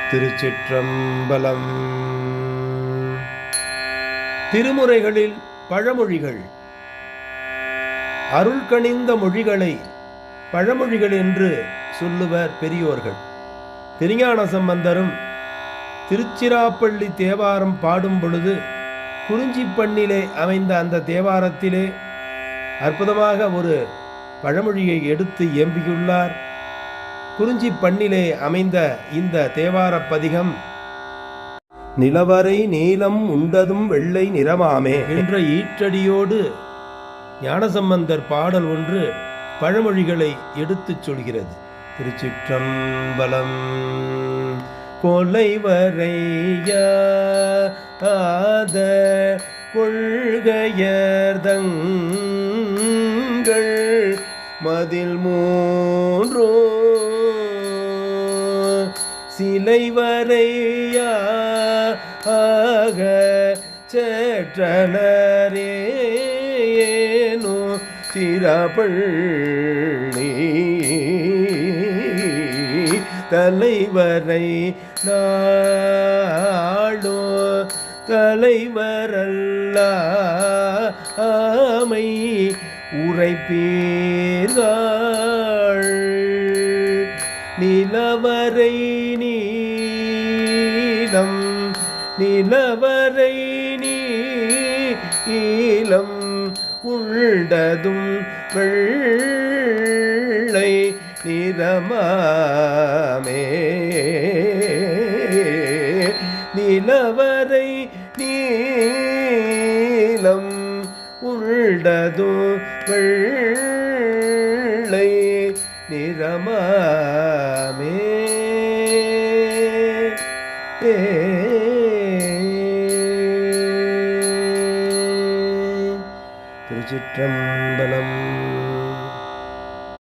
திருச்சிற்றம்பலம். திருமுறைகளில் பழமொழிகள். அருள் கனிந்த மொழிகளை பழமொழிகள் என்று சொல்லுவர் பெரியோர்கள். திருஞான சம்பந்தரும் திருச்சிராப்பள்ளி தேவாரம் பாடும் பொழுது குறிஞ்சிப்பண்ணிலே அமைந்த அந்த தேவாரத்திலே அற்புதமாக ஒரு பழமொழியை எடுத்து இயம்பியுள்ளார். குறிஞ்சிப்பண்ணிலே அமைந்த இந்த தேவார பதிகம் நிலவரை நீலம் உண்டதும் வெள்ளை நிறமாமே என்ற ஈற்றடியோடு ஞானசம்பந்தர் பாடல் ஒன்று பழமொழிகளை எடுத்துச் சொல்கிறது. திருச்சிற்றம்பலம். கொலைவரையாத கொள்கையர்தங்கள் மதில் மூன்றோ சிலைவரையாக சேற்றனரேனோ சிராப்பள்ளி தலைவரை நாளோ தலைவரல்லாமை உரைப்பீர்கள் நிலவரை நீலம் நிலவரை நீலம் உள்ளதும் வெள்ளை நிறமாமே நிலவரை நீலம் உள்ளதும் வெள்ளை நிறமாமே. திருச்சிற்றம்பலம்.